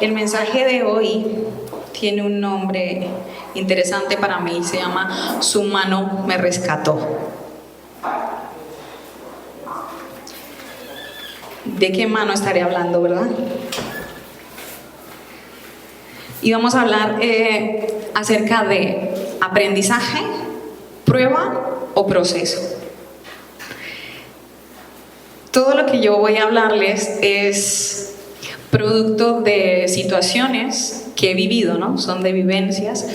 El mensaje de hoy tiene un nombre interesante para mí, se llama Su mano me rescató. ¿De qué mano estaré hablando, verdad? Y vamos a hablar acerca de aprendizaje, prueba o proceso. Todo lo que yo voy a hablarles es producto de situaciones que he vivido, ¿no? Son de vivencias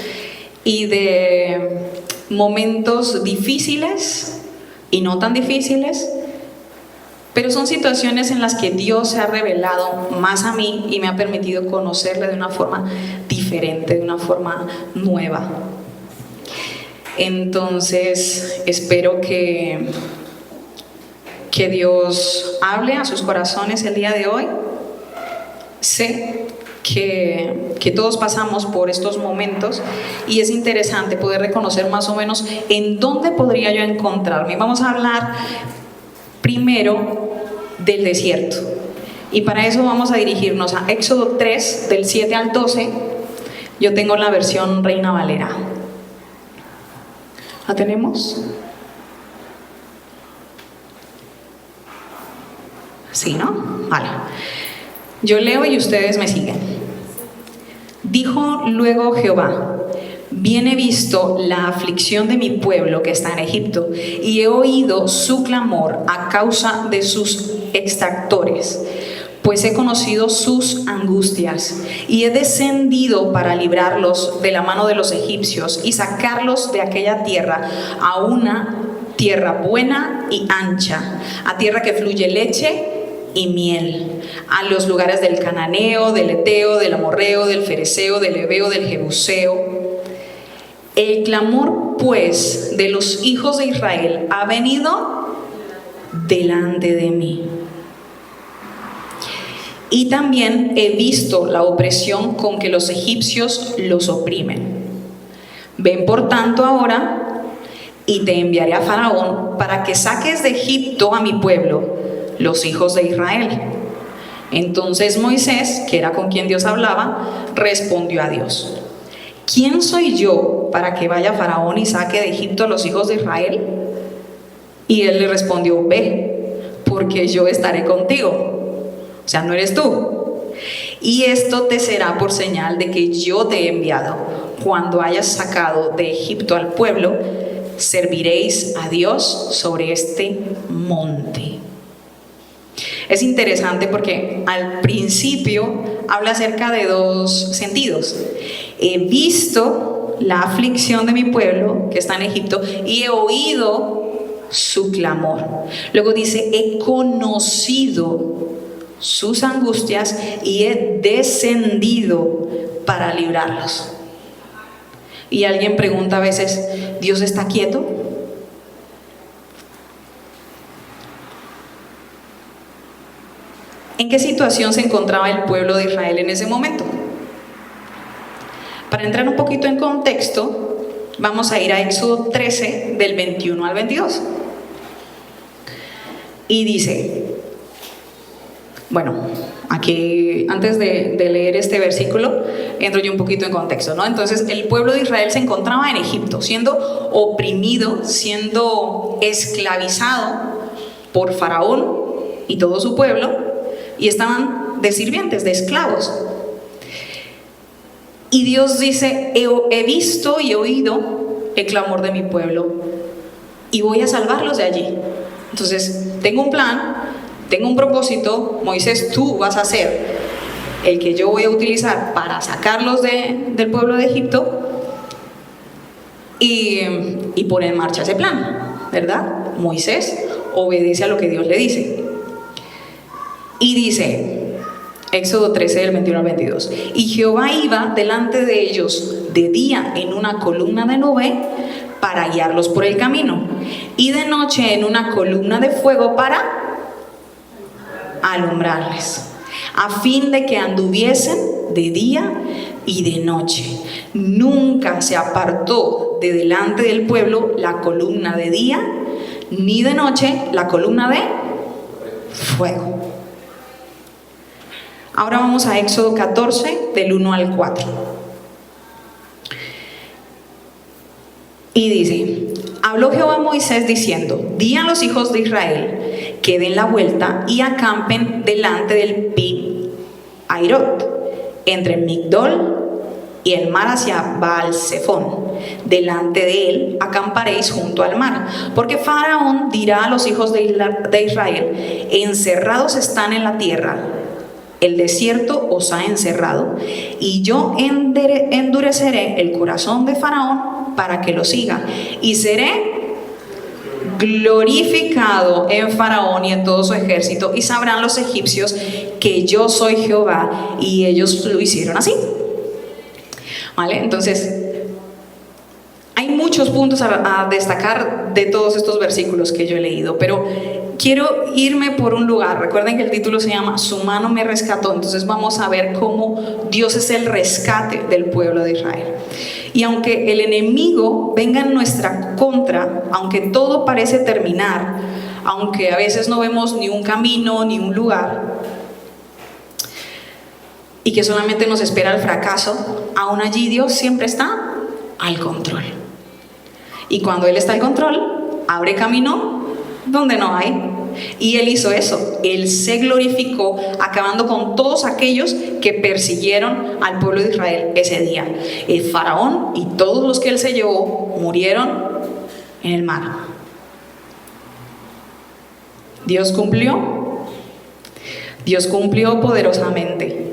y de momentos difíciles y no tan difíciles, pero son situaciones en las que Dios se ha revelado más a mí y me ha permitido conocerle de una forma diferente, de una forma nueva. Entonces, espero que Dios hable a sus corazones el día de hoy. Sé que todos pasamos por estos momentos y es interesante poder reconocer más o menos en dónde podría yo encontrarme. Vamos a hablar primero del desierto y para eso vamos a dirigirnos a Éxodo 3 del 7 al 12. Yo tengo la versión Reina Valera. ¿La tenemos? Sí, ¿no? Vale. Yo leo y ustedes me siguen. Dijo luego Jehová: bien he visto la aflicción de mi pueblo que está en Egipto, y he oído su clamor a causa de sus exactores, pues he conocido sus angustias, y he descendido para librarlos de la mano de los egipcios y sacarlos de aquella tierra a una tierra buena y ancha, a tierra que fluye leche y miel, a los lugares del cananeo, del eteo, del amorreo, del fereceo, del heveo, del jebuseo. El clamor pues de los hijos de Israel ha venido delante de mí, y también he visto la opresión con que los egipcios los oprimen. Ven por tanto ahora y te enviaré a Faraón para que saques de Egipto a mi pueblo, los hijos de Israel. Entonces Moisés, que era con quien Dios hablaba, respondió a Dios: ¿quién soy yo para que vaya Faraón y saque de Egipto a los hijos de Israel? Y él le respondió: ve, porque yo estaré contigo. O sea, no eres tú. Y esto te será por señal de que yo te he enviado. Cuando hayas sacado de Egipto al pueblo, serviréis a Dios sobre este monte. Es interesante porque al principio habla acerca de dos sentidos. He visto la aflicción de mi pueblo que está en Egipto y he oído su clamor. Luego dice: he conocido sus angustias y he descendido para librarlos. Y alguien pregunta a veces: ¿Dios está quieto? ¿En qué situación se encontraba el pueblo de Israel en ese momento? Para entrar un poquito en contexto, vamos a ir a Éxodo 13 del 21 al 22. Y dice, bueno, aquí antes de leer este versículo, entro yo un poquito en contexto, ¿no? Entonces, el pueblo de Israel se encontraba en Egipto, siendo oprimido, siendo esclavizado por Faraón y todo su pueblo, y estaban de sirvientes, de esclavos. Y Dios dice: he visto y he oído el clamor de mi pueblo y voy a salvarlos de allí. Entonces, tengo un plan, tengo un propósito. Moisés, tú vas a ser el que yo voy a utilizar para sacarlos del pueblo de Egipto y poner en marcha ese plan, ¿verdad? Moisés obedece a lo que Dios le dice. Y dice, Éxodo 13 del 21 al 22, y Jehová iba delante de ellos de día en una columna de nube para guiarlos por el camino, y de noche en una columna de fuego para alumbrarles, a fin de que anduviesen de día y de noche. Nunca se apartó de delante del pueblo la columna de día, ni de noche la columna de fuego. Ahora vamos a Éxodo 14, del 1 al 4. Y dice: habló Jehová a Moisés diciendo: di a los hijos de Israel que den la vuelta y acampen delante del Pi Hairot, entre Migdol y el mar hacia Baal-Zephón. Delante de él acamparéis junto al mar, porque Faraón dirá a los hijos de Israel: encerrados están en la tierra, el desierto os ha encerrado, y yo endureceré el corazón de Faraón para que lo siga, y seré glorificado en Faraón y en todo su ejército, y sabrán los egipcios que yo soy Jehová. Y ellos lo hicieron así. ¿Vale? Entonces, hay muchos puntos a destacar de todos estos versículos que yo he leído, pero quiero irme por un lugar. Recuerden que el título se llama Su mano me rescató. Entonces vamos a ver cómo Dios es el rescate del pueblo de Israel. Y aunque el enemigo venga en nuestra contra, aunque todo parece terminar, aunque a veces no vemos ni un camino ni un lugar, y que solamente nos espera el fracaso, aún allí Dios siempre está al control. Y cuando Él está al control, abre camino donde no hay. Y Él hizo eso. Él se glorificó acabando con todos aquellos que persiguieron al pueblo de Israel ese día. El faraón y todos los que Él se llevó murieron en el mar. Dios cumplió. Dios cumplió poderosamente.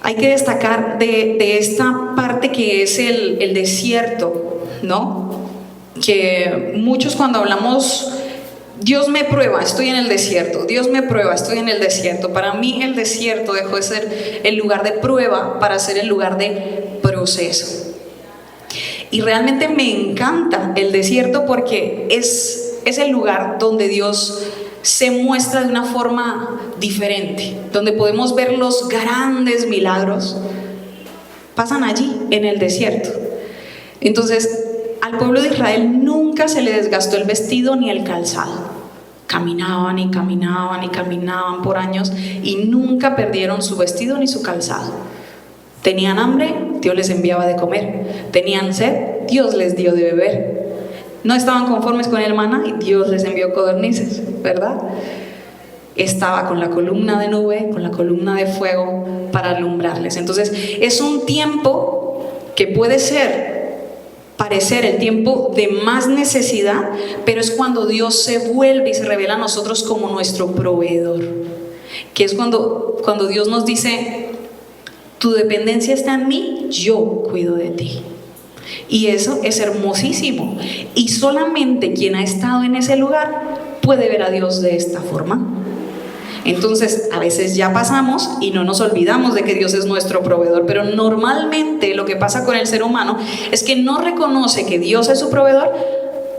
Hay que destacar de esta parte que es el desierto, ¿no? Que muchos cuando hablamos, Dios me prueba, estoy en el desierto, Dios me prueba, estoy en el desierto. Para mí el desierto dejó de ser el lugar de prueba para ser el lugar de proceso. Y realmente me encanta el desierto porque es el lugar donde Dios se muestra de una forma diferente, donde podemos ver los grandes milagros, pasan allí en el desierto. Entonces, al pueblo de Israel nunca se le desgastó el vestido ni el calzado. Caminaban y caminaban y caminaban por años y nunca perdieron su vestido ni su calzado. Tenían hambre, Dios les enviaba de comer. Tenían sed, Dios les dio de beber. No estaban conformes con el maná y Dios les envió codornices, ¿verdad? Estaba con la columna de nube, con la columna de fuego para alumbrarles. Entonces, es un tiempo que puede parecer el tiempo de más necesidad, pero es cuando Dios se vuelve y se revela a nosotros como nuestro proveedor. Que es cuando Dios nos dice: tu dependencia está en mí, yo cuido de ti. Y eso es hermosísimo. Y solamente quien ha estado en ese lugar puede ver a Dios de esta forma. Entonces, a veces ya pasamos y no nos olvidamos de que Dios es nuestro proveedor, pero normalmente lo que pasa con el ser humano es que no reconoce que Dios es su proveedor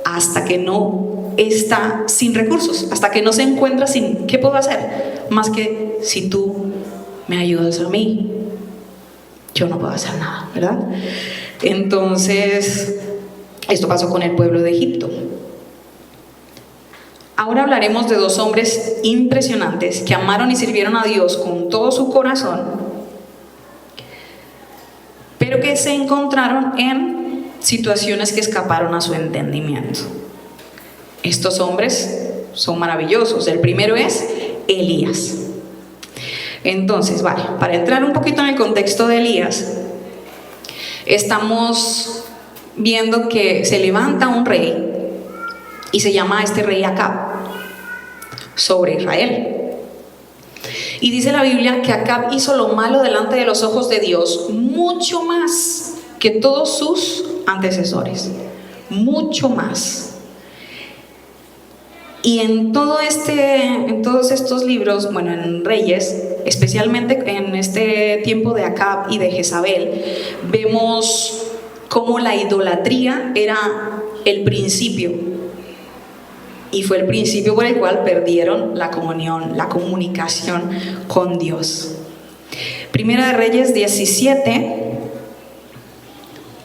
hasta que no está sin recursos, hasta que no se encuentra sin ¿qué puedo hacer? Más que si tú me ayudas a mí, yo no puedo hacer nada, ¿verdad? Entonces, esto pasó con el pueblo de Egipto. Ahora hablaremos de dos hombres impresionantes que amaron y sirvieron a Dios con todo su corazón, pero que se encontraron en situaciones que escaparon a su entendimiento. Estos hombres son maravillosos. El primero es Elías. Entonces, vale, para entrar un poquito en el contexto de Elías, estamos viendo que se levanta un rey y se llama este rey Acab sobre Israel. Y dice la Biblia que Acab hizo lo malo delante de los ojos de Dios mucho más que todos sus antecesores, mucho más. Y en todos estos libros, bueno, en Reyes, especialmente en este tiempo de Acab y de Jezabel, vemos cómo la idolatría era el principio, y fue el principio por el cual perdieron la comunión, la comunicación con Dios. Primera de Reyes 17,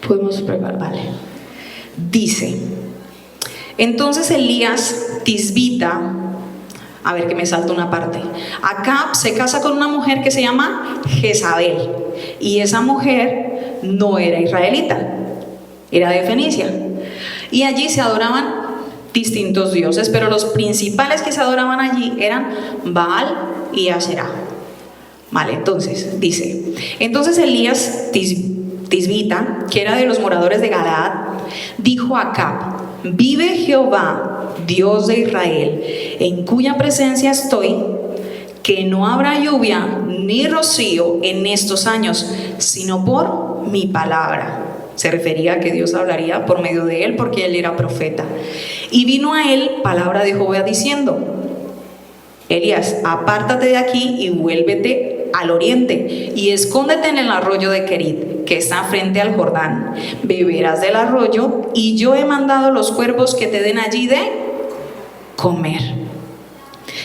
podemos preparar, vale. Dice: entonces Elías Tisbita A ver, que me salta una parte. Acab se casa con una mujer que se llama Jezabel. Y esa mujer no era israelita, era de Fenicia. Y allí se adoraban distintos dioses, pero los principales que se adoraban allí eran Baal y Aserá. Vale, entonces dice, entonces Elías Tisbita, que era de los moradores de Galaad, dijo a Acab: vive Jehová, Dios de Israel, en cuya presencia estoy, que no habrá lluvia ni rocío en estos años, sino por mi palabra. Se refería a que Dios hablaría por medio de él, porque él era profeta. Y vino a él palabra de Jehová diciendo: Elías, apártate de aquí y vuélvete al oriente y escóndete en el arroyo de Querit, que está frente al Jordán. Beberás del arroyo, y yo he mandado los cuervos que te den allí de comer.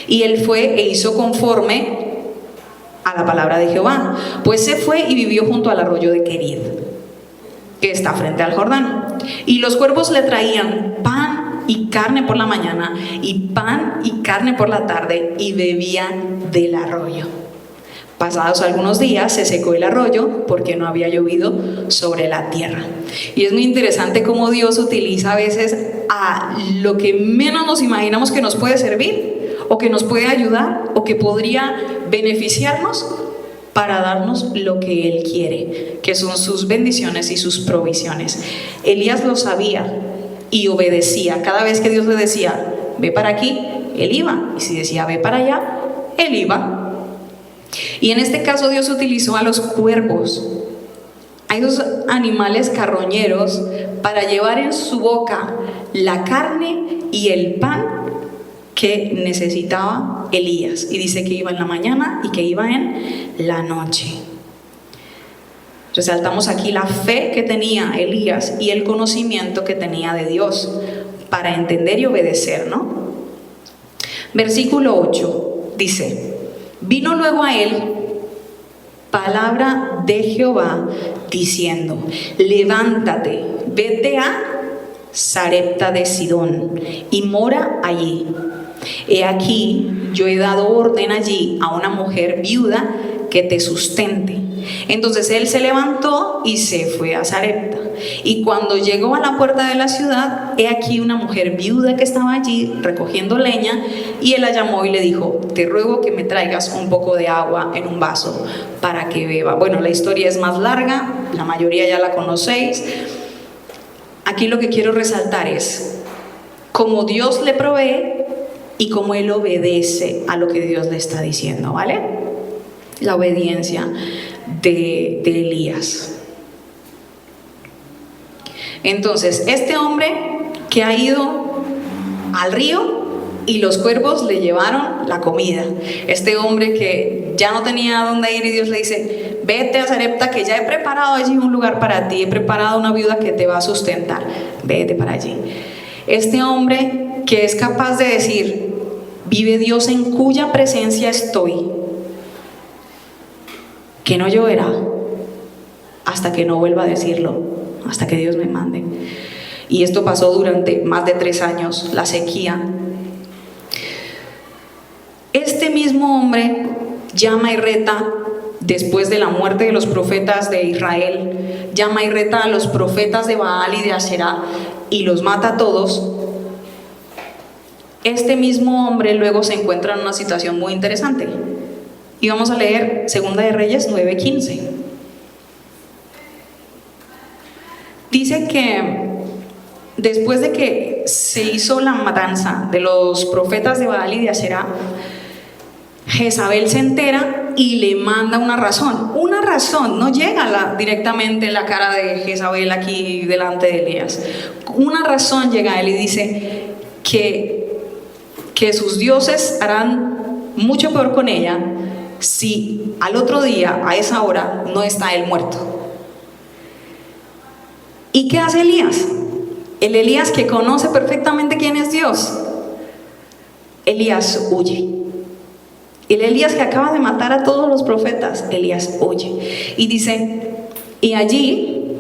Y él fue e hizo conforme a la palabra de Jehová, pues se fue y vivió junto al arroyo de Querit, que está frente al Jordán. Y los cuervos le traían pan y carne por la mañana, y pan y carne por la tarde, y bebía del arroyo. Pasados algunos días se secó el arroyo, porque no había llovido sobre la tierra. Y es muy interesante cómo Dios utiliza a veces a lo que menos nos imaginamos que nos puede servir, o que nos puede ayudar, o que podría beneficiarnos, para darnos lo que Él quiere, que son sus bendiciones y sus provisiones. Elías lo sabía y obedecía. Cada vez que Dios le decía, ve para aquí, él iba. Y si decía, ve para allá, él iba. Y en este caso Dios utilizó a los cuervos, a esos animales carroñeros, para llevar en su boca la carne y el pan que necesitaba Elías. Y dice que iba en la mañana y que iba en la noche. Resaltamos aquí la fe que tenía Elías y el conocimiento que tenía de Dios para entender y obedecer, ¿no? Versículo 8 dice: vino luego a él palabra de Jehová diciendo: levántate, vete a Sarepta de Sidón y mora allí. He aquí, yo he dado orden allí a una mujer viuda que te sustente. Entonces él se levantó y se fue a Sarepta. Y cuando llegó a la puerta de la ciudad, he aquí una mujer viuda que estaba allí recogiendo leña, y él la llamó y le dijo: te ruego que me traigas un poco de agua en un vaso para que beba. Bueno, la historia es más larga, la mayoría ya la conocéis. Aquí lo que quiero resaltar es cómo Dios le provee y cómo él obedece a lo que Dios le está diciendo, ¿vale? La obediencia de Elías. Entonces, este hombre que ha ido al río y los cuervos le llevaron la comida. Este hombre que ya no tenía dónde ir y Dios le dice: vete a Sarepta, que ya he preparado allí un lugar para ti, he preparado una viuda que te va a sustentar, vete para allí. Este hombre que es capaz de decir: vive Dios en cuya presencia estoy, que no lloverá hasta que no vuelva a decirlo, hasta que Dios me mande. Y esto pasó durante más de 3 años, la sequía. Este mismo hombre llama y reta, después de la muerte de los profetas de Israel, llama y reta a los profetas de Baal y de Aserá y los mata a todos. Este mismo hombre luego se encuentra en una situación muy interesante. Y vamos a leer 2 de Reyes 9:15. Dice que después de que se hizo la matanza de los profetas de Baal y de Aserá, Jezabel se entera y le manda una razón. Una razón, no llega directamente la cara de Jezabel aquí delante de Elías. Una razón llega a él y dice que sus dioses harán mucho peor con ella si al otro día, a esa hora, no está él muerto. ¿Y qué hace Elías? El Elías que conoce perfectamente quién es Dios. Elías huye. El Elías que acaba de matar a todos los profetas, Elías huye. Y dice, y allí,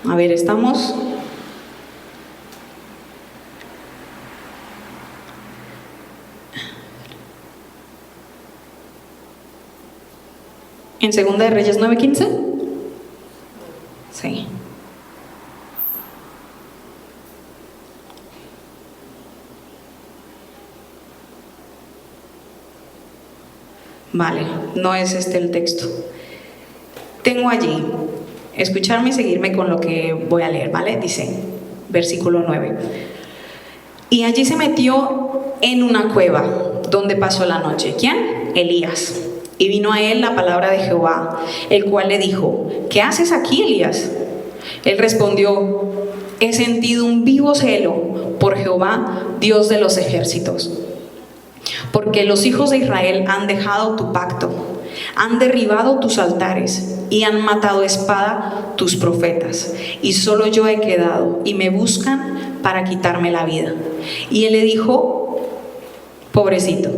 a ver, estamos En Segunda de Reyes 9:15. Sí. Vale, no es este el texto. Tengo allí, escucharme y seguirme con lo que voy a leer, ¿vale? Dice, versículo 9. Y allí se metió en una cueva donde pasó la noche. ¿Quién? Elías. Y vino a él la palabra de Jehová, el cual le dijo, ¿qué haces aquí, Elías? Él respondió, he sentido un vivo celo por Jehová, Dios de los ejércitos, porque los hijos de Israel han dejado tu pacto, han derribado tus altares y han matado a espada tus profetas, y solo yo he quedado, y me buscan para quitarme la vida. Y él le dijo, pobrecito.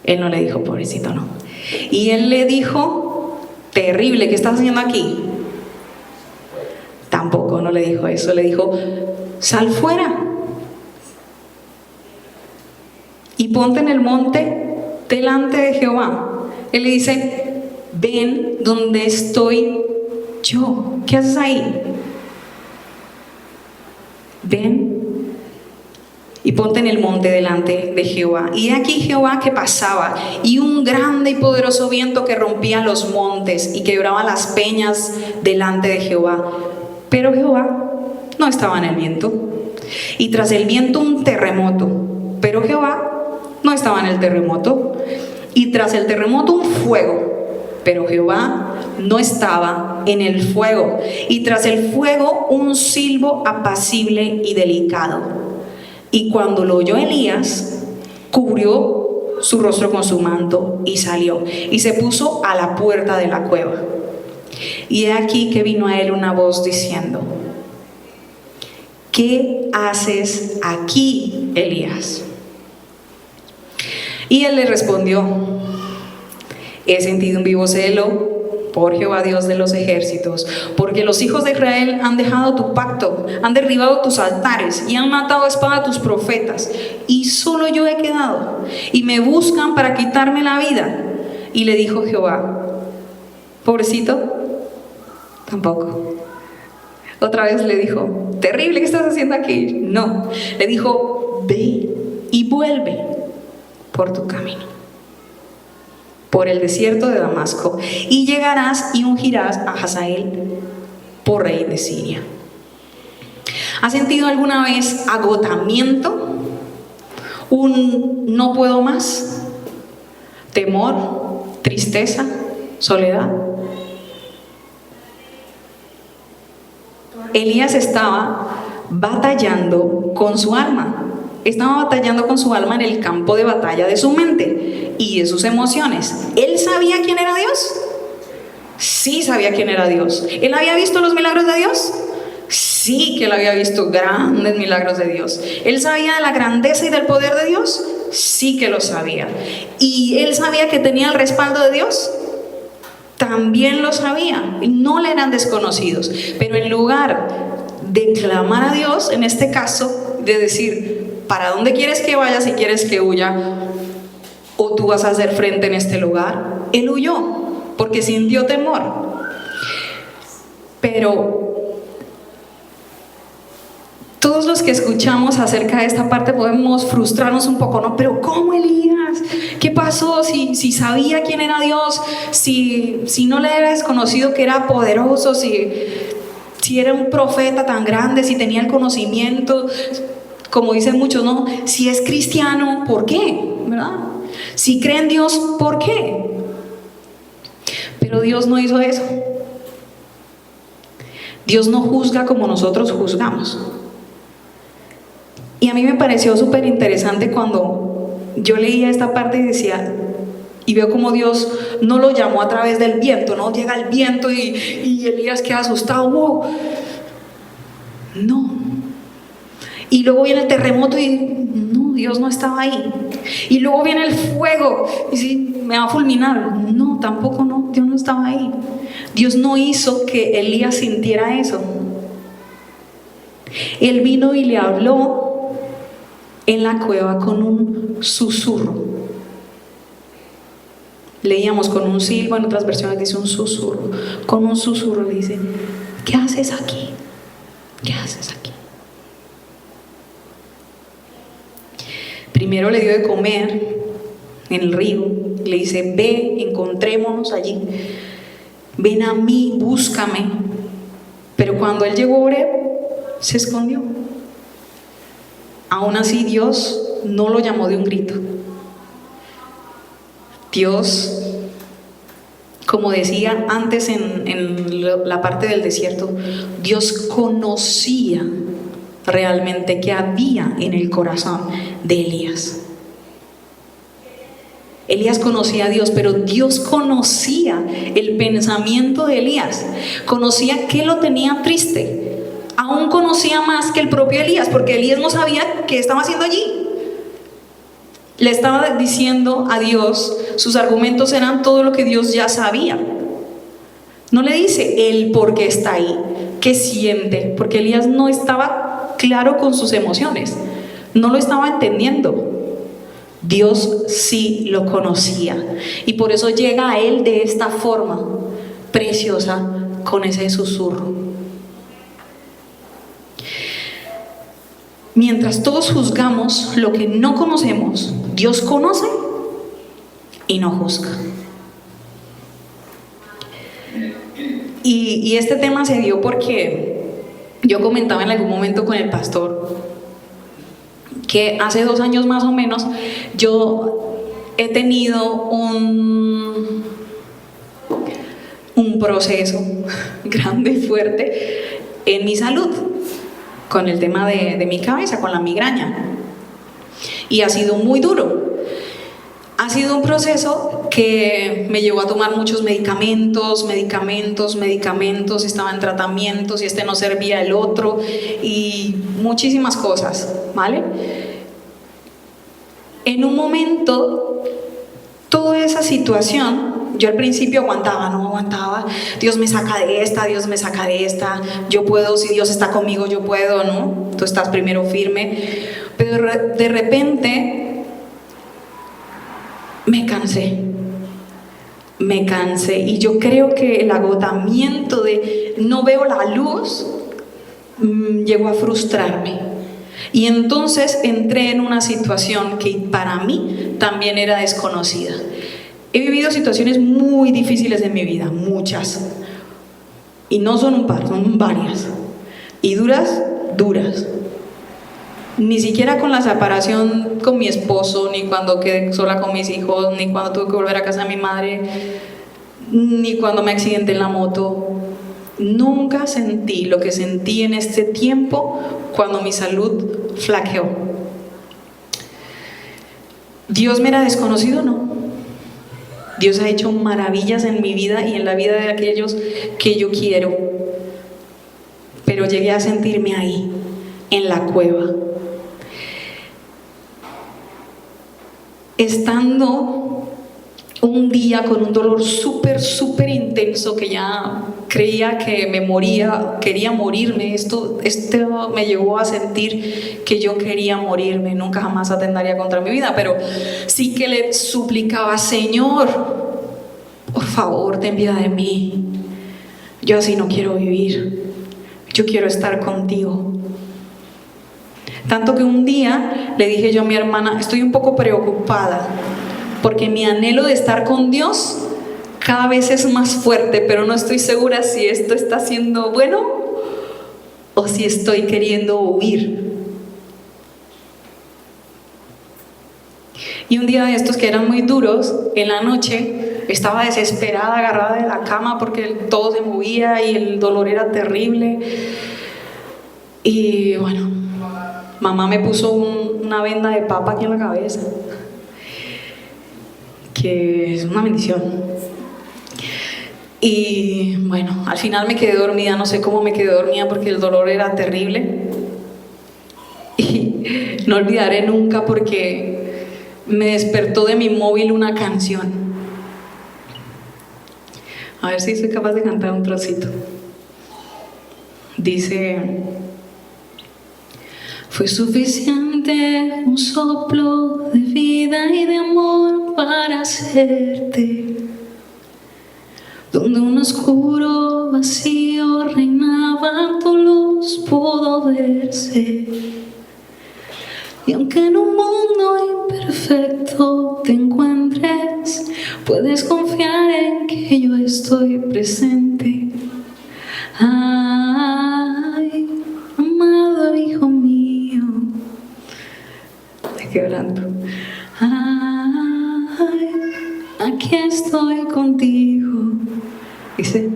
Él no le dijo pobrecito, no. Y él le dijo, terrible, ¿qué estás haciendo aquí? Tampoco, no le dijo eso. Le dijo, sal fuera y ponte en el monte delante de Jehová. Él le dice, ven donde estoy yo. ¿Qué haces ahí? Ven y ponte en el monte delante de Jehová. Y aquí Jehová que pasaba, y un grande y poderoso viento que rompía los montes y quebraba las peñas delante de Jehová. Pero Jehová no estaba en el viento. Y tras el viento un terremoto. Pero Jehová no estaba en el terremoto. Y tras el terremoto un fuego. Pero Jehová no estaba en el fuego. Y tras el fuego un silbo apacible y delicado. Y cuando lo oyó Elías, cubrió su rostro con su manto y salió. Y se puso a la puerta de la cueva. Y he aquí que vino a él una voz diciendo, ¿qué haces aquí, Elías? Y él le respondió, he sentido un vivo celo por Jehová Dios de los ejércitos, porque los hijos de Israel han dejado tu pacto, han derribado tus altares y han matado a espada a tus profetas, y solo yo he quedado, y me buscan para quitarme la vida. Y le dijo Jehová, pobrecito, tampoco. Otra vez le dijo, terrible, ¿qué estás haciendo aquí? No, le dijo, ve y vuelve por tu camino, por el desierto de Damasco, y llegarás y ungirás a Hazael por rey de Siria. ¿Has sentido alguna vez agotamiento? ¿Un no puedo más? ¿Temor? ¿Tristeza? ¿Soledad? Elías estaba batallando con su alma. Estaba batallando con su alma en el campo de batalla de su mente y de sus emociones. ¿Él sabía quién era Dios? Sí sabía quién era Dios. ¿Él había visto los milagros de Dios? Sí que él había visto grandes milagros de Dios. ¿Él sabía de la grandeza y del poder de Dios? Sí que lo sabía. ¿Y él sabía que tenía el respaldo de Dios? También lo sabía. No le eran desconocidos. Pero en lugar de clamar a Dios, en este caso, de decir, ¿para dónde quieres que vaya si quieres que huya? ¿O tú vas a hacer frente en este lugar? Él huyó porque sintió temor. Pero todos los que escuchamos acerca de esta parte podemos frustrarnos un poco, ¿no? Pero ¿cómo Elías? ¿Qué pasó? Si sabía quién era Dios, si no le era desconocido que era poderoso, si era un profeta tan grande, si tenía el conocimiento, como dicen muchos, ¿no? Si es cristiano, ¿por qué? ¿Verdad? Si cree en Dios, ¿por qué? Pero Dios no hizo eso. Dios no juzga como nosotros juzgamos. Y a mí me pareció súper interesante cuando yo leía esta parte y decía, y veo como Dios no lo llamó a través del viento, ¿no? Llega el viento y Elías queda asustado, ¡wow! No. Y luego viene el terremoto y no, Dios no estaba ahí. Y luego viene el fuego y si me va a fulminar, no, tampoco, no, Dios no estaba ahí. Dios no hizo que Elías sintiera eso. Él vino y le habló en la cueva con un susurro. Leíamos con un silbo, en otras versiones dice un susurro. Con un susurro le dice: ¿qué haces aquí? ¿Qué haces aquí? Primero le dio de comer en el río. Le dice: ve, encontrémonos allí. Ven a mí, búscame. Pero cuando él llegó a Oreb, se escondió. Aún así, Dios no lo llamó de un grito. Dios, como decía antes en la parte del desierto, Dios conocía realmente qué había en el corazón de Elías. Elías conocía a Dios, pero Dios conocía el pensamiento de Elías, conocía qué lo tenía triste, aún conocía más que el propio Elías, porque Elías no sabía qué estaba haciendo allí. Le estaba diciendo a Dios, sus argumentos eran todo lo que Dios ya sabía. No le dice él por qué está ahí, qué siente, porque Elías no estaba claro con sus emociones, no lo estaba entendiendo. Dios sí lo conocía y por eso llega a él de esta forma preciosa, con ese susurro. Mientras todos juzgamos lo que no conocemos, Dios conoce y no juzga. Y este tema se dio porque yo comentaba en algún momento con el pastor que hace 2 años más o menos yo he tenido un proceso grande y fuerte en mi salud con el tema de mi cabeza, con la migraña, y ha sido muy duro. Ha sido un proceso que me llevó a tomar muchos medicamentos, estaba en tratamientos y este no servía el otro y muchísimas cosas, ¿vale? En un momento, toda esa situación, yo al principio no aguantaba, Dios me saca de esta, yo puedo, si Dios está conmigo yo puedo, ¿no? Tú estás primero firme, pero de repente me cansé y yo creo que el agotamiento de no veo la luz llegó a frustrarme y entonces entré en una situación que para mí también era desconocida. He vivido situaciones muy difíciles en mi vida, muchas, y no son un par, son varias, y duras. Ni siquiera con la separación con mi esposo, ni cuando quedé sola con mis hijos, ni cuando tuve que volver a casa de mi madre, ni cuando me accidenté en la moto. Nunca sentí lo que sentí en este tiempo cuando mi salud flaqueó. ¿Dios me era desconocido? No. Dios ha hecho maravillas en mi vida y en la vida de aquellos que yo quiero. Pero llegué a sentirme ahí, en la cueva. Estando un día con un dolor súper intenso que ya creía que me moría, quería morirme. Esto me llevó a sentir que yo quería morirme, nunca jamás atentaría contra mi vida, pero sí que le suplicaba: Señor, por favor, ten piedad de mí, yo así no quiero vivir, yo quiero estar contigo. Tanto que un día le dije yo a mi hermana: estoy un poco preocupada porque mi anhelo de estar con Dios cada vez es más fuerte, pero no estoy segura si esto está siendo bueno o si estoy queriendo huir. Y un día de estos que eran muy duros, en la noche estaba desesperada, agarrada de la cama porque todo se movía y el dolor era terrible. Y bueno, mamá me puso una venda de papa aquí en la cabeza, que es una bendición. Y bueno, al final me quedé dormida, no sé cómo me quedé dormida porque el dolor era terrible. Y no olvidaré nunca porque me despertó de mi móvil una canción. A ver si soy capaz de cantar un trocito. Dice: fue suficiente un soplo de vida y de amor para hacerte, donde un oscuro vacío reinaba, tu luz pudo verse. Y aunque en un mundo imperfecto te encuentres, puedes confiar en que yo estoy presente. Ay, amado hijo mío, estoy quebrando. Ay, aquí estoy contigo. Dice,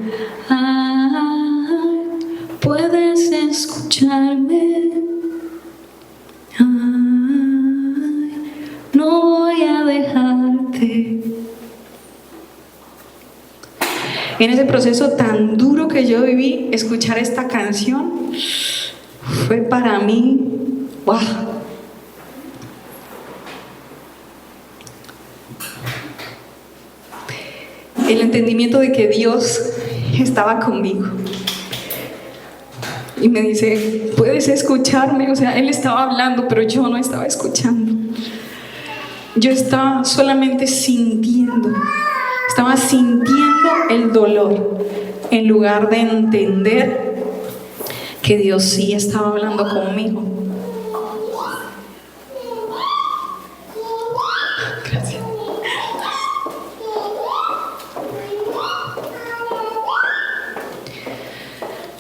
ay, puedes escucharme. Ay, no voy a dejarte. En ese proceso tan duro que yo viví, escuchar esta canción fue para mí, wow. El entendimiento de que Dios estaba conmigo. Y me dice, puedes escucharme. O sea, Él estaba hablando, pero yo no estaba escuchando. Yo estaba solamente sintiendo. Estaba sintiendo el dolor, en lugar de entender que Dios sí estaba hablando conmigo. Gracias.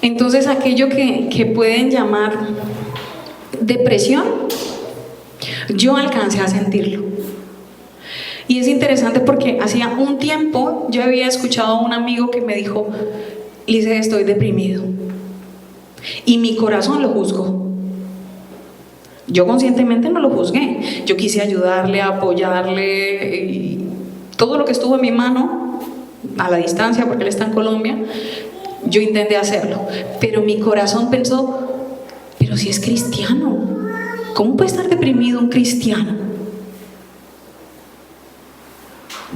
Entonces, aquello que pueden llamar depresión, yo alcancé a sentirlo. Y es interesante porque hacía un tiempo yo había escuchado a un amigo que me dijo, Lice, estoy deprimido. Y mi corazón lo juzgó. Yo conscientemente no lo juzgué. Yo quise ayudarle, apoyarle, y todo lo que estuvo en mi mano, a la distancia, porque él está en Colombia, yo intenté hacerlo. Pero mi corazón pensó, pero si es cristiano, ¿cómo puede estar deprimido un cristiano?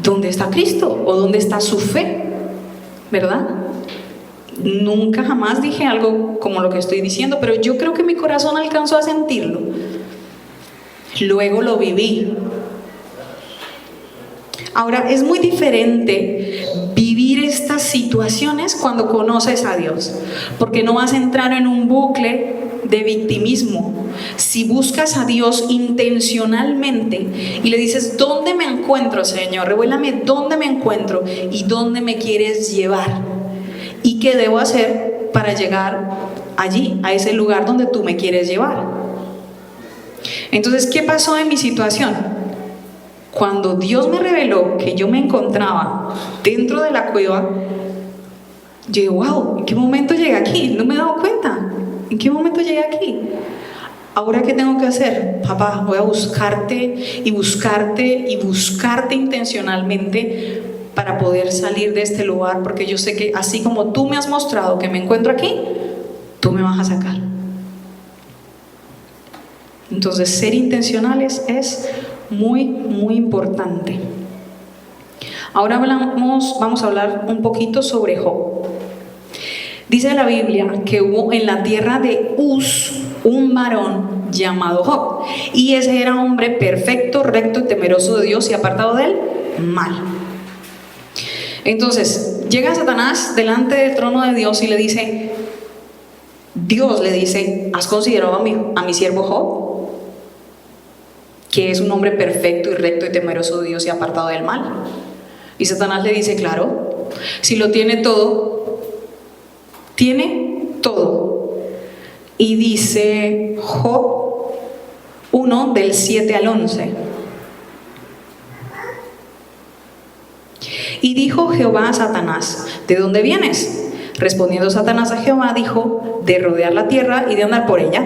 ¿Dónde está Cristo? ¿O dónde está su fe? ¿Verdad? Nunca jamás dije algo como lo que estoy diciendo, pero yo creo que mi corazón alcanzó a sentirlo. Luego lo viví. Ahora, es muy diferente vivir estas situaciones cuando conoces a Dios, porque no vas a entrar en un bucle de victimismo. Si buscas a Dios intencionalmente y le dices, ¿dónde me encuentro, Señor? Revélame dónde me encuentro y dónde me quieres llevar y qué debo hacer para llegar allí, a ese lugar donde tú me quieres llevar. Entonces, ¿qué pasó en mi situación? Cuando Dios me reveló que yo me encontraba dentro de la cueva, yo dije, wow, ¿en qué momento llegué aquí? No me he dado cuenta. ¿En qué momento llegué aquí? ¿Ahora qué tengo que hacer? Papá, voy a buscarte y buscarte y buscarte intencionalmente para poder salir de este lugar, porque yo sé que así como tú me has mostrado que me encuentro aquí, tú me vas a sacar. Entonces, ser intencionales es muy, muy importante. Ahora vamos a hablar un poquito sobre Job. Dice la Biblia que hubo en la tierra de Uz un varón llamado Job, y ese era hombre perfecto, recto y temeroso de Dios y apartado del mal. Entonces llega Satanás delante del trono de Dios y le dice, Dios le dice, ¿has considerado a mi siervo Job? Que es un hombre perfecto y recto y temeroso de Dios y apartado del mal. Y Satanás le dice, claro, si lo tiene todo, tiene todo. Y dice Job 1 del 7 al 11. Y dijo Jehová a Satanás, ¿de dónde vienes? Respondiendo Satanás a Jehová, dijo, de rodear la tierra y de andar por ella.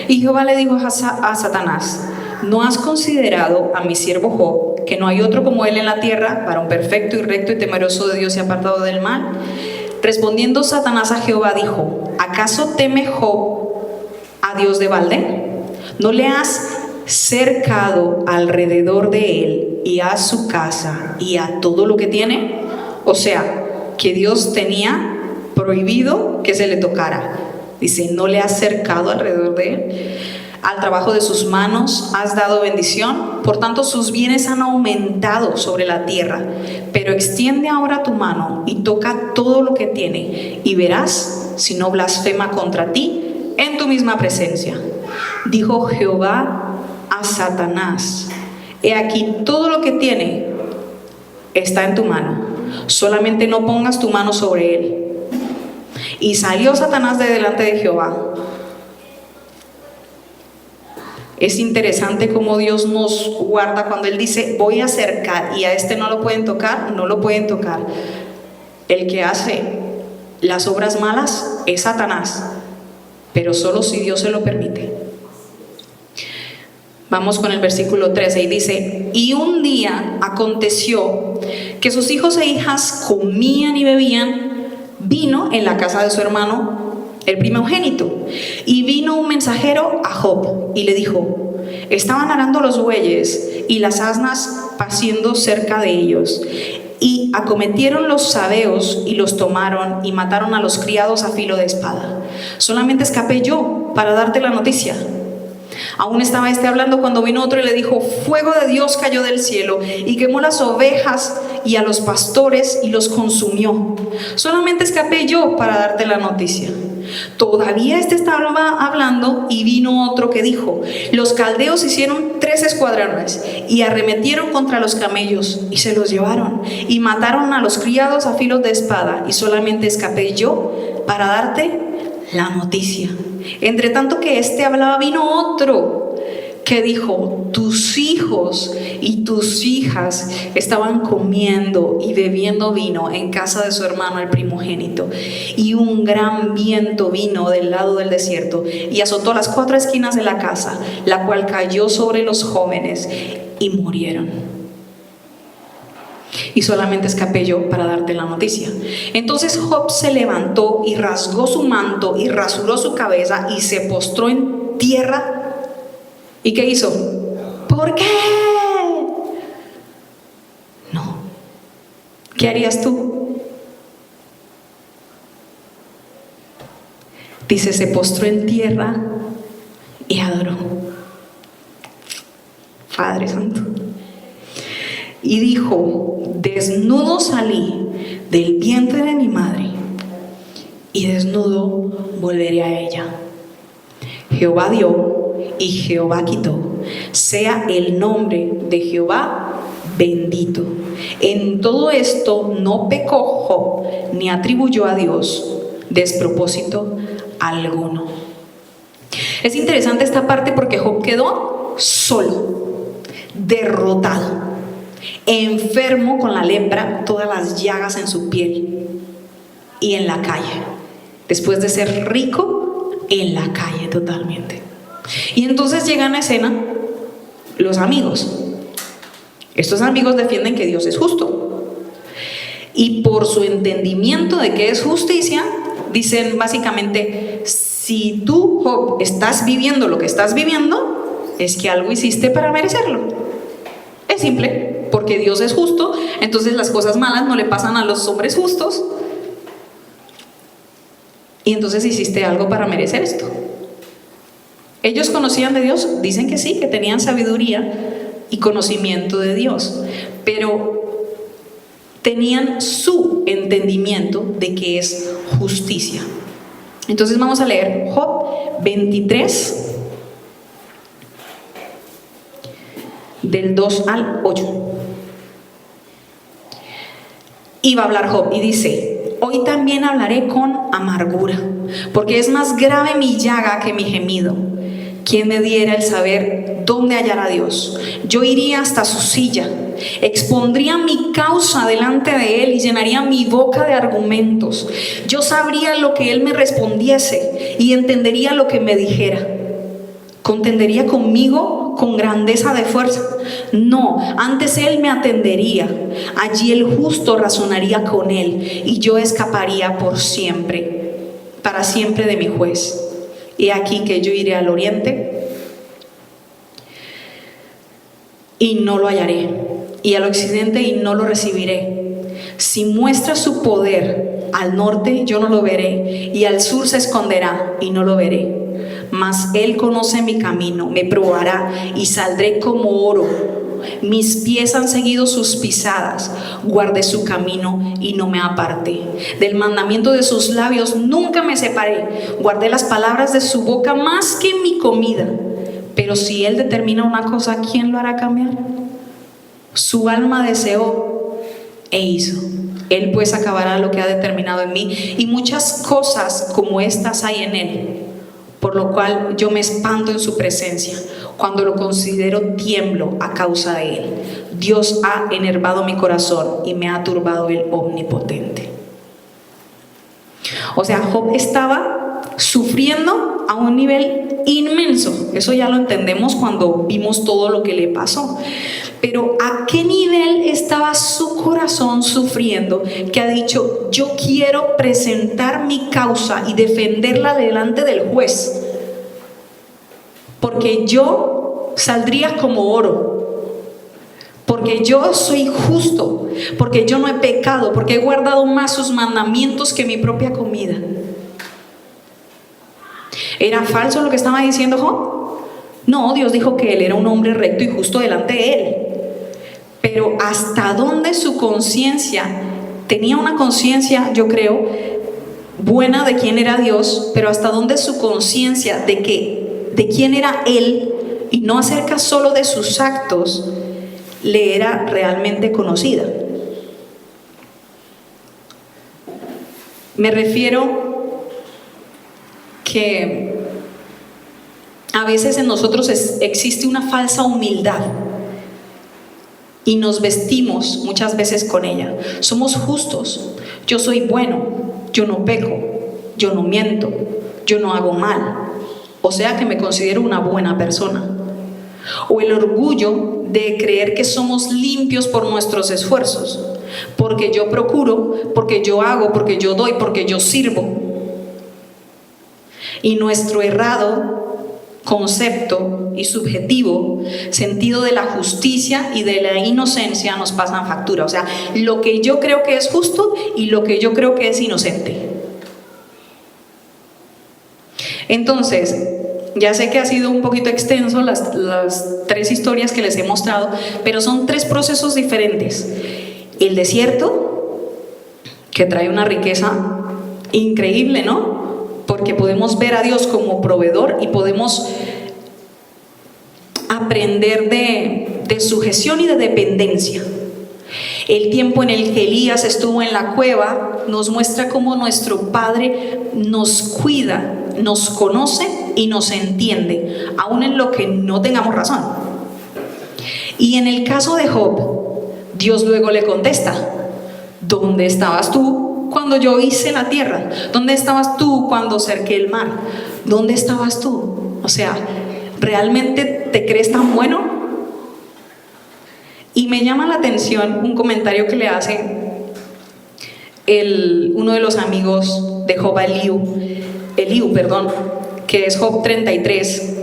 Y Jehová le dijo a Satanás, ¿no has considerado a mi siervo Job, que no hay otro como él en la tierra, varón perfecto y recto y temeroso de Dios y apartado del mal? Respondiendo Satanás a Jehová, dijo, ¿acaso teme Job a Dios de balde? ¿No le has cercado alrededor de él y a su casa y a todo lo que tiene? O sea, que Dios tenía prohibido que se le tocara. Dice, ¿no le has cercado alrededor de él? Al trabajo de sus manos has dado bendición por tanto sus bienes han aumentado sobre la tierra. Pero extiende ahora tu mano y toca todo lo que tiene, y verás si no blasfema contra ti en tu misma presencia. Dijo Jehová a Satanás: he aquí, todo lo que tiene está en tu mano, solamente no pongas tu mano sobre él. Y salió Satanás de delante de Jehová. Es interesante cómo Dios nos guarda cuando Él dice: voy a acercar, y a este no lo pueden tocar, no lo pueden tocar. El que hace las obras malas es Satanás, pero solo si Dios se lo permite. Vamos con el versículo 13 y dice: y un día aconteció que sus hijos e hijas comían y bebían vino en la casa de su hermano, el primogénito. Y vino un mensajero a Job y le dijo: estaban arando los bueyes y las asnas paciendo cerca de ellos, y acometieron los sabeos y los tomaron y mataron a los criados a filo de espada. Solamente escapé yo para darte la noticia. Aún estaba hablando cuando vino otro y le dijo: fuego de Dios cayó del cielo y quemó las ovejas y a los pastores y los consumió. Solamente escapé yo para darte la noticia. Todavía estaba hablando y vino otro que dijo: los caldeos hicieron 3 escuadrones y arremetieron contra los camellos y se los llevaron y mataron a los criados a filos de espada, y solamente escapé yo para darte la noticia. Entre tanto que hablaba, vino otro que dijo: tus hijos y tus hijas estaban comiendo y bebiendo vino en casa de su hermano el primogénito, y un gran viento vino del lado del desierto y azotó las 4 esquinas de la casa, la cual cayó sobre los jóvenes y murieron. Y solamente escapé yo para darte la noticia. Entonces Job se levantó y rasgó su manto y rasuró su cabeza y se postró en tierra. ¿Y qué hizo? ¿Por qué? No. ¿Qué harías tú? Dice: se postró en tierra y adoró. Padre Santo. Y dijo: desnudo salí del vientre de mi madre, y desnudo volveré a ella. Jehová dio y Jehová quitó. Sea el nombre de Jehová bendito. En todo esto no pecó Job, ni atribuyó a Dios despropósito alguno. Es interesante esta parte porque Job quedó solo, derrotado, enfermo con la lepra, todas las llagas en su piel, y en la calle, después de ser rico, en la calle totalmente. Y entonces llegan a escena los amigos. Estos amigos defienden que Dios es justo, y por su entendimiento de que es justicia, dicen básicamente: si tú, Job, estás viviendo lo que estás viviendo, es que algo hiciste para merecerlo. Es simple, porque Dios es justo, entonces las cosas malas no le pasan a los hombres justos, y entonces hiciste algo para merecer esto. Ellos conocían de Dios, dicen que sí, que tenían sabiduría y conocimiento de Dios, pero tenían su entendimiento de que es justicia. Entonces vamos a leer Job 23, del 2 al 8. Y va a hablar Job y dice: hoy también hablaré con amargura, porque es más grave mi llaga que mi gemido. ¿Quién me diera el saber dónde hallar a Dios? Yo iría hasta su silla, expondría mi causa delante de él y llenaría mi boca de argumentos. Yo sabría lo que él me respondiese y entendería lo que me dijera. ¿Contendería conmigo con grandeza de fuerza? No, antes él me atendería. Allí el justo razonaría con él, y yo escaparía por siempre, para siempre de mi juez. He aquí que yo iré al oriente y no lo hallaré, y al occidente y no lo recibiré. Si muestra su poder al norte, yo no lo veré, y al sur se esconderá y no lo veré. Mas él conoce mi camino, me probará y saldré como oro mis pies han seguido sus pisadas, guardé su camino y no me aparté. Del mandamiento de sus labios nunca me separé, guardé las palabras de su boca más que mi comida. Pero si Él determina una cosa, ¿quién lo hará cambiar? Su alma deseó e hizo. Él pues acabará lo que ha determinado en mí, y muchas cosas como estas hay en Él, por lo cual yo me espanto en su presencia. Cuando lo considero, tiemblo a causa de Él. Dios ha enervado mi corazón y me ha turbado el Omnipotente. O sea, Job estaba sufriendo a un nivel inmenso. Eso ya lo entendemos cuando vimos todo lo que le pasó. Pero ¿a qué nivel estaba su corazón sufriendo que ha dicho: yo quiero presentar mi causa y defenderla delante del juez, porque yo saldría como oro, porque yo soy justo, porque yo no he pecado, porque he guardado más sus mandamientos que mi propia comida? ¿Era falso lo que estaba diciendo Job? No, Dios dijo que él era un hombre recto y justo delante de Él. Pero hasta dónde su conciencia, tenía una conciencia, yo creo, buena de quién era Dios, pero hasta dónde su conciencia de quién era Él, y no acerca solo de sus actos, le era realmente conocida. Me refiero que a veces en nosotros existe una falsa humildad y nos vestimos muchas veces con ella. Somos justos, yo soy bueno, yo no peco, yo no miento, yo no hago mal, o sea que me considero una buena persona. O el orgullo de creer que somos limpios por nuestros esfuerzos, porque yo procuro, porque yo hago, porque yo doy, porque yo sirvo. Y nuestro errado concepto y subjetivo sentido de la justicia y de la inocencia nos pasan factura. O sea, lo que yo creo que es justo y lo que yo creo que es inocente. Entonces, ya sé que ha sido un poquito extenso las tres historias que les he mostrado, pero son tres procesos diferentes. El desierto, que trae una riqueza increíble, ¿no? Porque podemos ver a Dios como proveedor y podemos aprender de sujeción y de dependencia. El tiempo en el que Elías estuvo en la cueva nos muestra cómo nuestro Padre nos cuida, nos conoce y nos entiende, aun en lo que no tengamos razón. Y en el caso de Job, Dios luego le contesta: ¿dónde estabas tú cuando yo hice la tierra? ¿Dónde estabas tú cuando cerqué el mar? ¿Dónde estabas tú? O sea, ¿realmente te crees tan bueno? Y me llama la atención un comentario que le hace uno de los amigos de Job, Eliú, que es Job 33,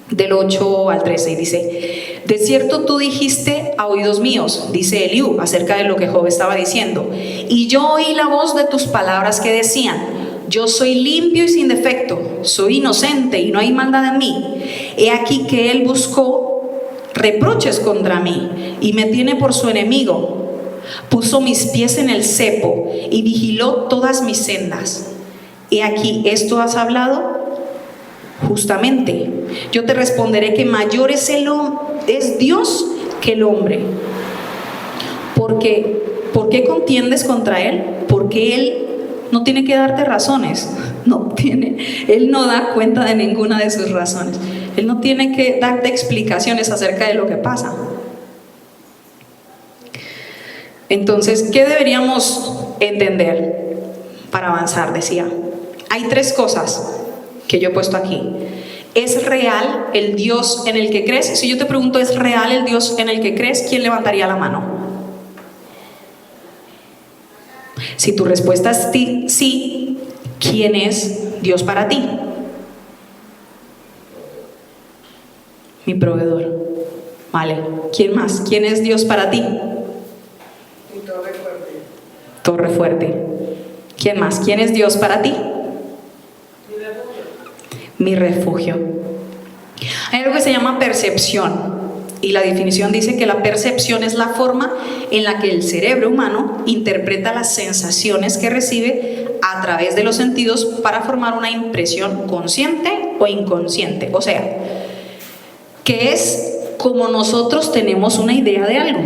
del 8 al 13, y dice: de cierto tú dijiste a oídos míos, dice Eliú acerca de lo que Job estaba diciendo, y yo oí la voz de tus palabras que decían: yo soy limpio y sin defecto, soy inocente y no hay maldad en mí. He aquí que él buscó reproches contra mí y me tiene por su enemigo. Puso mis pies en el cepo y vigiló todas mis sendas. He aquí, ¿esto has hablado? Justamente, yo te responderé que mayor es Dios que el hombre. ¿Por qué contiendes contra Él? Porque Él no tiene que darte razones. Él no da cuenta de ninguna de sus razones. Él no tiene que darte explicaciones acerca de lo que pasa. Entonces, ¿qué deberíamos entender para avanzar? Decía, hay tres cosas que yo he puesto aquí. ¿Es real el Dios en el que crees? Si yo te pregunto, ¿es real el Dios en el que crees? ¿Quién levantaría la mano? Si tu respuesta es sí, ¿quién es Dios para ti? Mi proveedor. Vale. ¿Quién más? ¿Quién es Dios para ti? Mi torre fuerte. Torre fuerte. ¿Quién más? ¿Quién es Dios para ti? Mi refugio. Hay algo que se llama percepción. Y la definición dice que la percepción es la forma en la que el cerebro humano interpreta las sensaciones que recibe a través de los sentidos para formar una impresión consciente o inconsciente. O sea, que es como nosotros tenemos una idea de algo.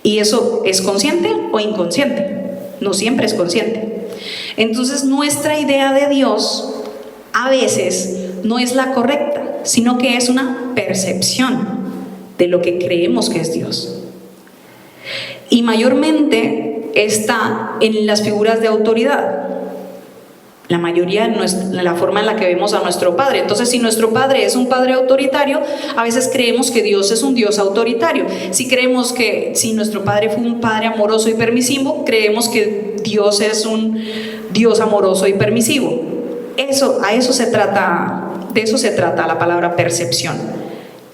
Y eso es consciente o inconsciente. No siempre es consciente. Entonces, nuestra idea de Dios a veces no es la correcta, sino que es una percepción de lo que creemos que es Dios. Y mayormente está en las figuras de autoridad. La mayoría de la forma en la que vemos a nuestro Padre. Entonces, si nuestro Padre es un Padre autoritario, a veces creemos que Dios es un Dios autoritario. Si nuestro Padre fue un Padre amoroso y permisivo, creemos que Dios es un Dios amoroso y permisivo. De eso se trata la palabra percepción.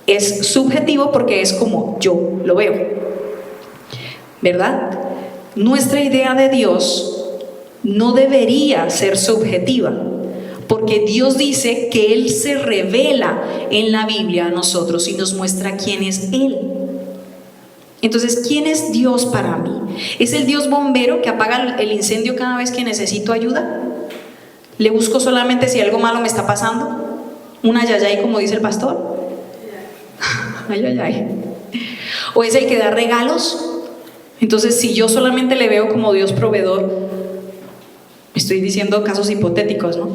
Es subjetivo porque es como yo lo veo, ¿verdad? Nuestra idea de Dios no debería ser subjetiva, porque Dios dice que Él se revela en la Biblia a nosotros y nos muestra quién es Él. Entonces, ¿quién es Dios para mí? ¿Es el Dios bombero que apaga el incendio cada vez que necesito ayuda? ¿Le busco solamente si algo malo me está pasando? ¿Un ayayay, como dice el pastor? Ayayay. ¿O es el que da regalos? Entonces, si yo solamente le veo como Dios proveedor, estoy diciendo casos hipotéticos, ¿no?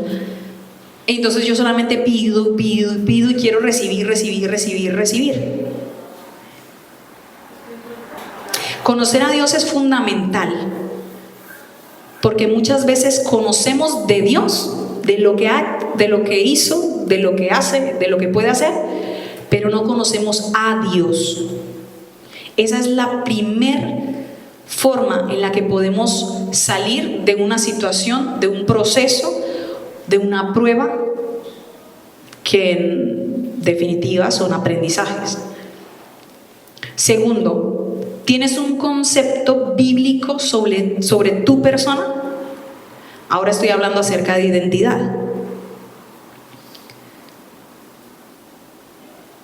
Entonces yo solamente pido y quiero recibir. Conocer a Dios es fundamental, porque muchas veces conocemos de Dios, de lo que hizo, de lo que hace, de lo que puede hacer, pero no conocemos a Dios. Esa es la primer forma en la que podemos salir de una situación, de un proceso, de una prueba, que en definitiva son aprendizajes. Segundo, ¿tienes un concepto bíblico sobre tu persona? Ahora estoy hablando acerca de identidad.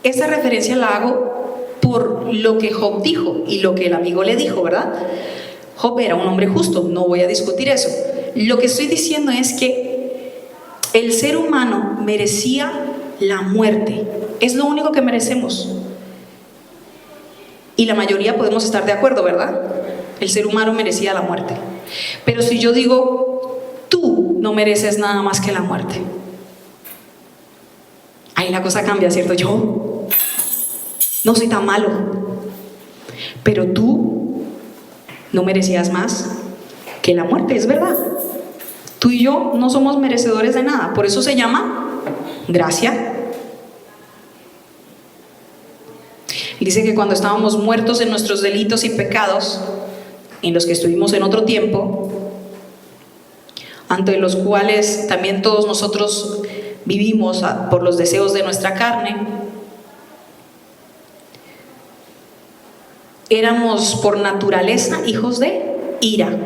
Esta referencia la hago por lo que Job dijo y lo que el amigo le dijo, ¿verdad? Job era un hombre justo, no voy a discutir eso. Lo que estoy diciendo es que el ser humano merecía la muerte. Es lo único que merecemos. Y la mayoría podemos estar de acuerdo, ¿verdad? El ser humano merecía la muerte. Pero si yo digo, tú no mereces nada más que la muerte, ahí la cosa cambia, ¿cierto? Yo no soy tan malo, pero tú no merecías más que la muerte, es verdad. Tú y yo no somos merecedores de nada, por eso se llama gracia. Dice que cuando estábamos muertos en nuestros delitos y pecados, en los que estuvimos en otro tiempo, ante los cuales también todos nosotros vivimos por los deseos de nuestra carne, éramos por naturaleza hijos de ira,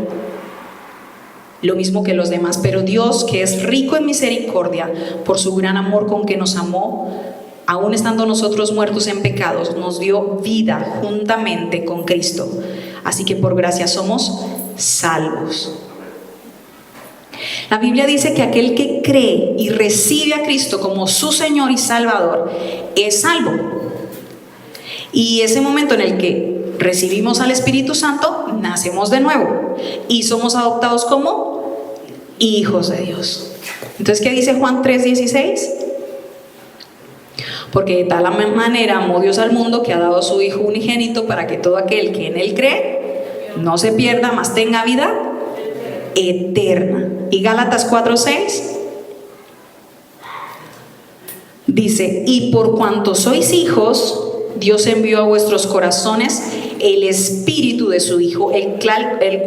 lo mismo que los demás, pero Dios, que es rico en misericordia, por su gran amor con que nos amó, aún estando nosotros muertos en pecados, nos dio vida juntamente con Cristo. Así que por gracia somos salvos. La Biblia dice que aquel que cree y recibe a Cristo como su Señor y Salvador es salvo. Y ese momento en el que recibimos al Espíritu Santo, nacemos de nuevo y somos adoptados como hijos de Dios. Entonces, ¿qué dice Juan 3:16? Porque de tal manera amó Dios al mundo que ha dado a su Hijo unigénito para que todo aquel que en Él cree no se pierda, mas tenga vida eterna. Y Gálatas 4:6 dice: y por cuanto sois hijos, Dios envió a vuestros corazones el Espíritu de su Hijo, el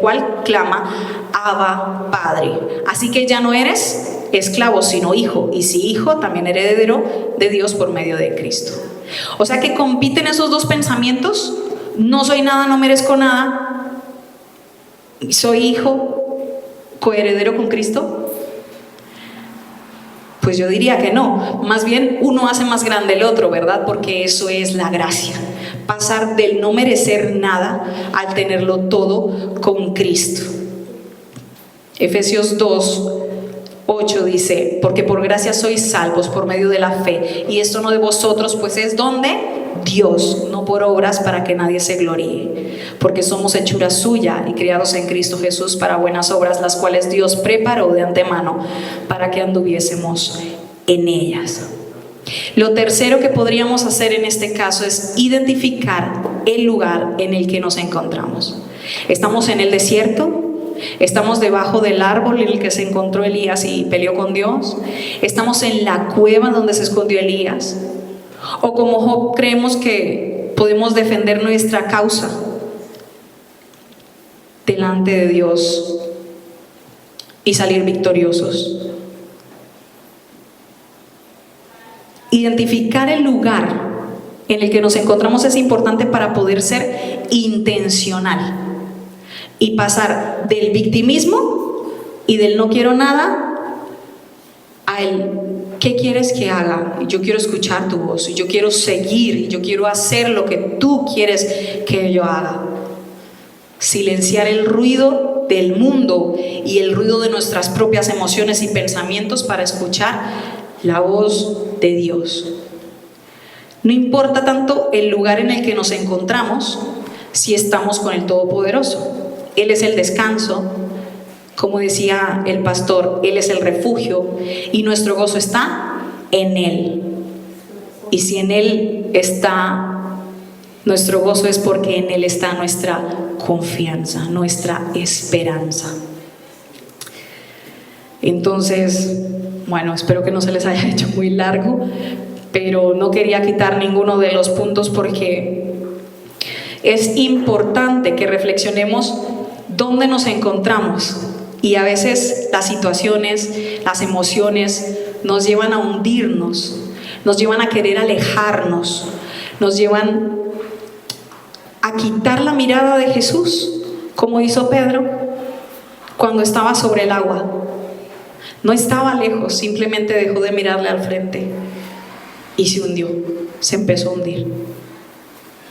cual clama: Abba, Padre. Así que ya no eres esclavo, sino hijo, y si hijo, también heredero de Dios por medio de Cristo. O sea que compiten esos dos pensamientos: no soy nada, no merezco nada, soy hijo, coheredero con Cristo. Pues yo diría que no, más bien uno hace más grande el otro, ¿verdad? Porque eso es la gracia, pasar del no merecer nada al tenerlo todo con Cristo. Efesios 2:8 dice, porque por gracia sois salvos por medio de la fe, y esto no de vosotros, pues es donde Dios, no por obras para que nadie se gloríe, porque somos hechura suya y criados en Cristo Jesús para buenas obras, las cuales Dios preparó de antemano para que anduviésemos en ellas. Lo tercero que podríamos hacer en este caso es identificar el lugar en el que nos encontramos. ¿Estamos en el desierto? ¿Estamos debajo del árbol en el que se encontró Elías y peleó con Dios? ¿Estamos en la cueva donde se escondió Elías? ¿O como Job creemos que podemos defender nuestra causa delante de Dios y salir victoriosos? Identificar el lugar en el que nos encontramos es importante para poder ser intencional y pasar del victimismo y del no quiero nada al ¿qué quieres que haga? Yo quiero escuchar tu voz, yo quiero seguir, yo quiero hacer lo que tú quieres que yo haga. Silenciar el ruido del mundo y el ruido de nuestras propias emociones y pensamientos para escuchar la voz de Dios. No importa tanto el lugar en el que nos encontramos si estamos con el Todopoderoso. Él es el descanso, como decía el pastor, Él es el refugio y nuestro gozo está en Él. Y si en Él está nuestro gozo es porque en Él está nuestra confianza, nuestra esperanza. Entonces, bueno, espero que no se les haya hecho muy largo, pero no quería quitar ninguno de los puntos porque es importante que reflexionemos dónde nos encontramos. Y a veces las situaciones, las emociones nos llevan a hundirnos, nos llevan a querer alejarnos, nos llevan a quitar la mirada de Jesús, como hizo Pedro cuando estaba sobre el agua. No estaba lejos, simplemente dejó de mirarle al frente y se hundió, se empezó a hundir,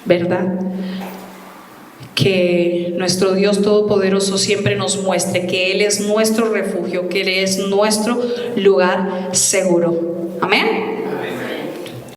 ¿verdad? Que nuestro Dios Todopoderoso siempre nos muestre que Él es nuestro refugio, que Él es nuestro lugar seguro. Amén.